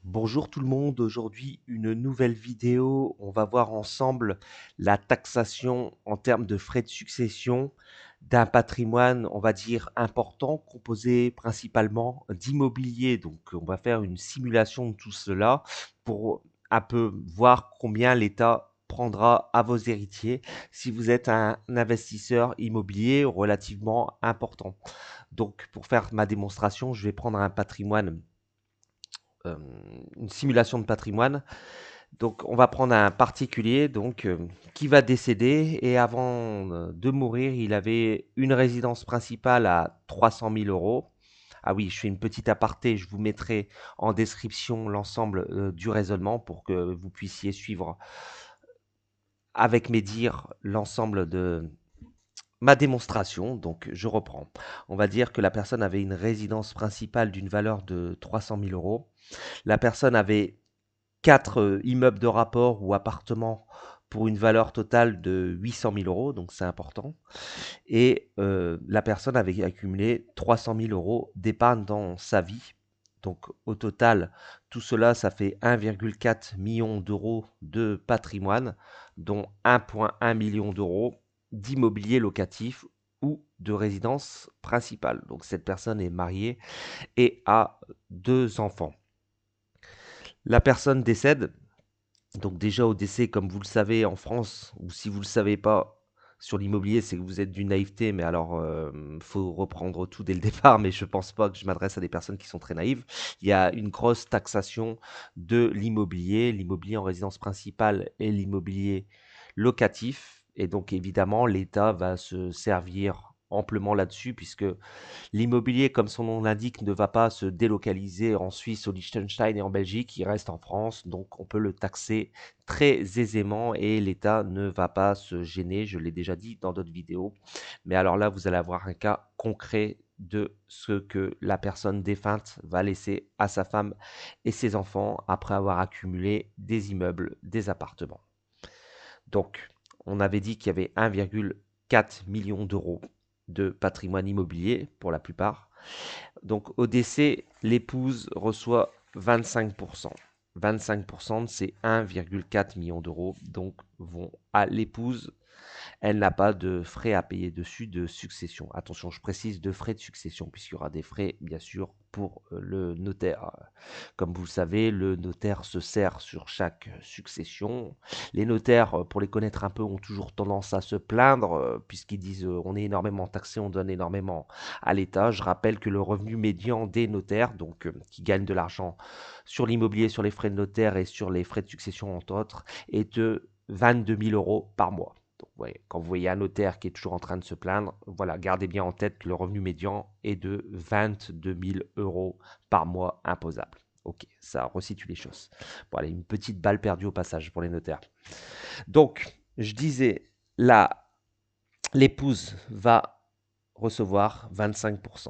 Bonjour tout le monde, aujourd'hui une nouvelle vidéo. On va voir ensemble la taxation en termes de frais de succession d'un patrimoine, on va dire, important, composé principalement d'immobilier. Donc on va faire une simulation de tout cela pour un peu voir combien l'État prendra à vos héritiers si vous êtes un investisseur immobilier relativement important. Donc pour faire ma démonstration, je vais prendre un patrimoine euh, une simulation de patrimoine. Donc, on va prendre un particulier qui va décéder et avant de mourir, il avait une résidence principale à 300 000 euros. Ah oui, je fais une petite aparté, je vous mettrai en description l'ensemble du raisonnement pour que vous puissiez suivre avec mes dires l'ensemble de ma démonstration. Donc, je reprends. On va dire que la personne avait une résidence principale d'une valeur de 300 000 euros. La personne avait 4 immeubles de rapport ou appartements pour une valeur totale de 800 000 euros, donc c'est important. Et la personne avait accumulé 300 000 euros d'épargne dans sa vie. Donc au total, tout cela, ça fait 1,4 million d'euros de patrimoine, dont 1,1 million d'euros d'immobilier locatif ou de résidence principale. Donc cette personne est mariée et a 2 enfants. La personne décède. Donc déjà au décès, comme vous le savez en France, ou si vous ne le savez pas sur l'immobilier, c'est que vous êtes d'une naïveté, mais alors faut reprendre tout dès le départ, mais je pense pas que je m'adresse à des personnes qui sont très naïves. Il y a une grosse taxation de l'immobilier en résidence principale et l'immobilier locatif. Et donc évidemment, l'État va se servir amplement là-dessus, puisque l'immobilier, comme son nom l'indique, ne va pas se délocaliser en Suisse, au Liechtenstein et en Belgique, il reste en France, donc on peut le taxer très aisément et l'État ne va pas se gêner, je l'ai déjà dit dans d'autres vidéos. Mais alors là, vous allez avoir un cas concret de ce que la personne défunte va laisser à sa femme et ses enfants après avoir accumulé des immeubles, des appartements. Donc, on avait dit qu'il y avait 1,4 million d'euros de patrimoine immobilier pour la plupart. Donc au décès, l'épouse reçoit 25%. 25% de ces 1,4 million d'euros donc vont à l'épouse. Elle n'a pas de frais à payer dessus de succession. Attention, je précise de frais de succession puisqu'il y aura des frais bien sûr pour le notaire. Comme vous le savez, le notaire se sert sur chaque succession. Les notaires, pour les connaître un peu, ont toujours tendance à se plaindre puisqu'ils disent on est énormément taxé, on donne énormément à l'État. Je rappelle que le revenu médian des notaires, donc qui gagnent de l'argent sur l'immobilier, sur les frais de notaire et sur les frais de succession entre autres, est de 22 000 euros par mois. Donc, ouais, quand vous voyez un notaire qui est toujours en train de se plaindre, voilà, gardez bien en tête que le revenu médian est de 22 000 euros par mois imposable. Ok, ça resitue les choses. Bon, allez, une petite balle perdue au passage pour les notaires. Donc, je disais, là, l'épouse va recevoir 25%.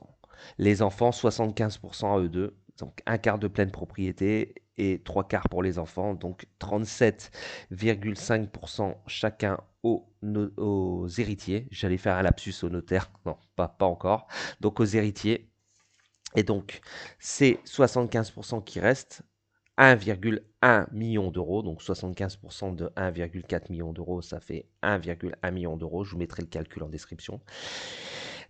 Les enfants, 75% à eux deux. Donc, un quart de pleine propriété et trois quarts pour les enfants. Donc, 37,5% chacun aux héritiers. J'allais faire un lapsus au notaire. Non, pas encore. Donc, aux héritiers. Et donc, c'est 75% qui restent. 1,1 million d'euros, donc 75% de 1,4 million d'euros, ça fait 1,1 million d'euros. Je vous mettrai le calcul en description.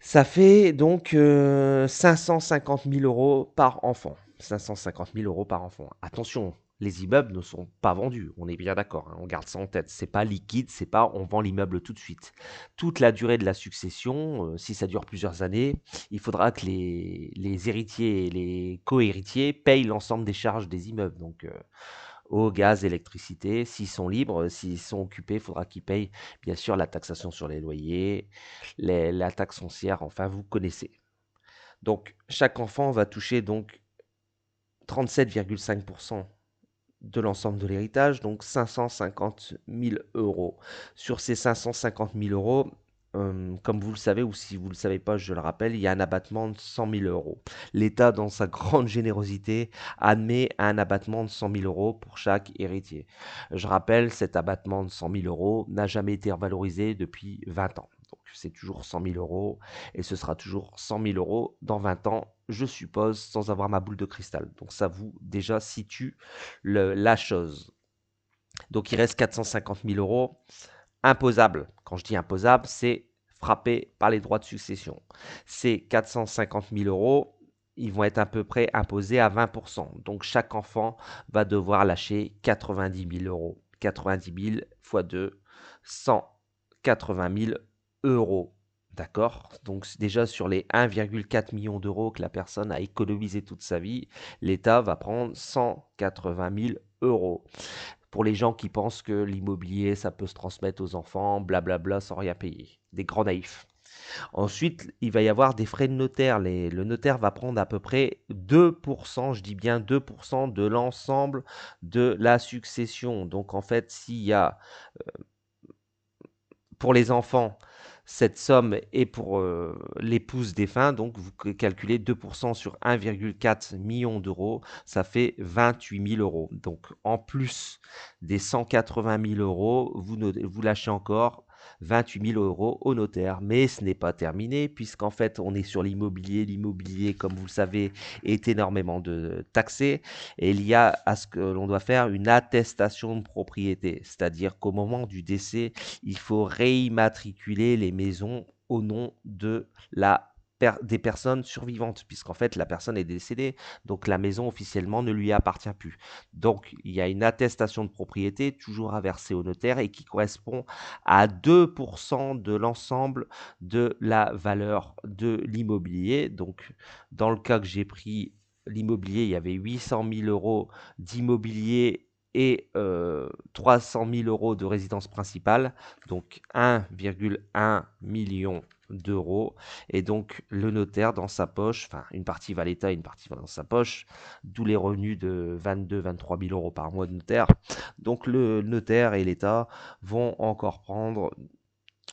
Ça fait donc 550 000 euros par enfant. 550 000 euros par enfant. Attention, les immeubles ne sont pas vendus, on est bien d'accord, hein, on garde ça en tête. C'est pas liquide, c'est pas on vend l'immeuble tout de suite. Toute la durée de la succession, si ça dure plusieurs années, il faudra que les héritiers et les co-héritiers payent l'ensemble des charges des immeubles. Donc, eau, gaz, électricité, s'ils sont libres, s'ils sont occupés, il faudra qu'ils payent bien sûr la taxation sur les loyers, la taxe foncière, enfin vous connaissez. Donc chaque enfant va toucher donc 37,5% de l'ensemble de l'héritage, donc 550 000 euros. Sur ces 550 000 euros, comme vous le savez, ou si vous ne le savez pas, je le rappelle, il y a un abattement de 100 000 euros. L'État, dans sa grande générosité, admet un abattement de 100 000 euros pour chaque héritier. Je rappelle, cet abattement de 100 000 euros n'a jamais été revalorisé depuis 20 ans. c'est toujours 100 000 euros et ce sera toujours 100 000 euros dans 20 ans, je suppose, sans avoir ma boule de cristal. Donc ça vous déjà situe la chose. Donc il reste 450 000 euros imposables. Quand je dis imposable, c'est frappé par les droits de succession. Ces 450 000 euros, ils vont être à peu près imposés à 20%. Donc chaque enfant va devoir lâcher 90 000 euros. 90 000 fois 2, 180 000 euros. D'accord? Donc déjà sur les 1,4 million d'euros que la personne a économisé toute sa vie, l'État va prendre 180 000 euros. Pour les gens qui pensent que l'immobilier, ça peut se transmettre aux enfants, blablabla, sans rien payer. Des grands naïfs. Ensuite, il va y avoir des frais de notaire. Le notaire va prendre à peu près 2%, je dis bien 2% de l'ensemble de la succession. Donc en fait, s'il y a pour les enfants cette somme est pour l'épouse défunt, donc vous calculez 2% sur 1,4 million d'euros, ça fait 28 000 euros. Donc en plus des 180 000 euros, vous lâchez encore 28 000 euros au notaire. Mais ce n'est pas terminé, puisqu'en fait on est sur l'immobilier. L'immobilier, comme vous le savez, est énormément taxé. Et il y a à ce que l'on doit faire une attestation de propriété, c'est-à-dire qu'au moment du décès, il faut réimmatriculer les maisons au nom de des personnes survivantes, puisqu'en fait la personne est décédée, donc la maison officiellement ne lui appartient plus. Donc il y a une attestation de propriété toujours à verser au notaire et qui correspond à 2% de l'ensemble de la valeur de l'immobilier. Donc dans le cas que j'ai pris, l'immobilier, il y avait 800 000 euros d'immobilier et 300 000 euros de résidence principale, donc 1,1 million d'euros. Et donc le notaire dans sa poche, enfin une partie va à l'État, une partie va dans sa poche, d'où les revenus de 22-23 000 euros par mois de notaire. Donc le notaire et l'État vont encore prendre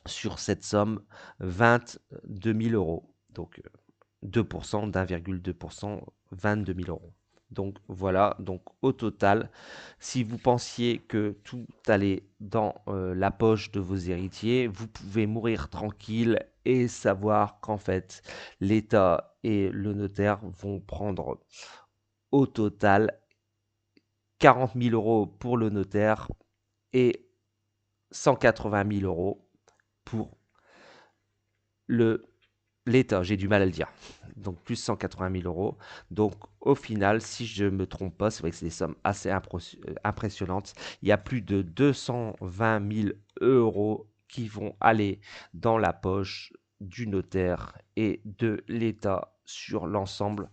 sur cette somme 22 000 euros. Donc 2% d'1,2%, 22 000 euros. Donc voilà, donc au total, si vous pensiez que tout allait dans la poche de vos héritiers, vous pouvez mourir tranquille et savoir qu'en fait, l'État et le notaire vont prendre au total 40 000 euros pour le notaire et 180 000 euros pour le l'État, j'ai du mal à le dire. Donc plus 180 000 euros. Donc au final, si je ne me trompe pas, c'est vrai que c'est des sommes assez impressionnantes. Il y a plus de 220 000 euros qui vont aller dans la poche du notaire et de l'État sur l'ensemble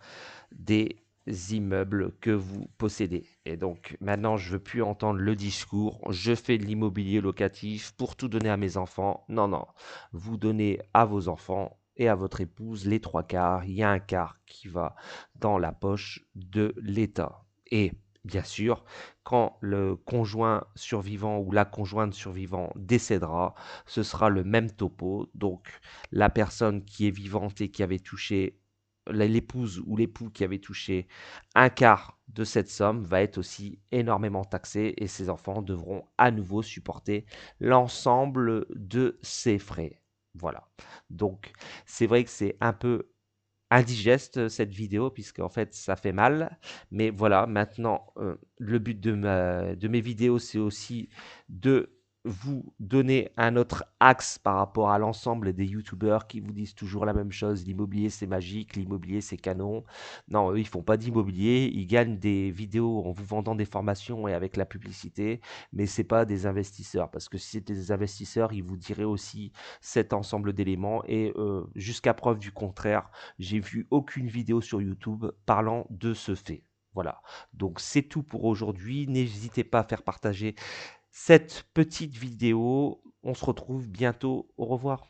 des immeubles que vous possédez. Et donc maintenant, je veux plus entendre le discours, je fais de l'immobilier locatif pour tout donner à mes enfants. Non, non, vous donnez à vos enfants et à votre épouse les 3/4. Il y a un quart qui va dans la poche de l'État. Et bien sûr, quand le conjoint survivant ou la conjointe survivant décédera, ce sera le même topo. Donc la personne qui est vivante et qui avait touché l'épouse ou l'époux qui avait touché un quart de cette somme va être aussi énormément taxé et ses enfants devront à nouveau supporter l'ensemble de ses frais. Voilà. Donc, c'est vrai que c'est un peu indigeste cette vidéo puisque en fait ça fait mal. Mais voilà, maintenant, le but de mes vidéos, c'est aussi de vous donner un autre axe par rapport à l'ensemble des youtubeurs qui vous disent toujours la même chose. L'immobilier c'est magique, l'immobilier c'est canon. Non, eux ils font pas d'immobilier, ils gagnent des vidéos en vous vendant des formations et avec la publicité, mais c'est pas des investisseurs parce que si c'était des investisseurs, ils vous diraient aussi cet ensemble d'éléments et jusqu'à preuve du contraire, j'ai vu aucune vidéo sur YouTube parlant de ce fait. Voilà, donc c'est tout pour aujourd'hui. N'hésitez pas à faire partager cette petite vidéo. On se retrouve bientôt. Au revoir.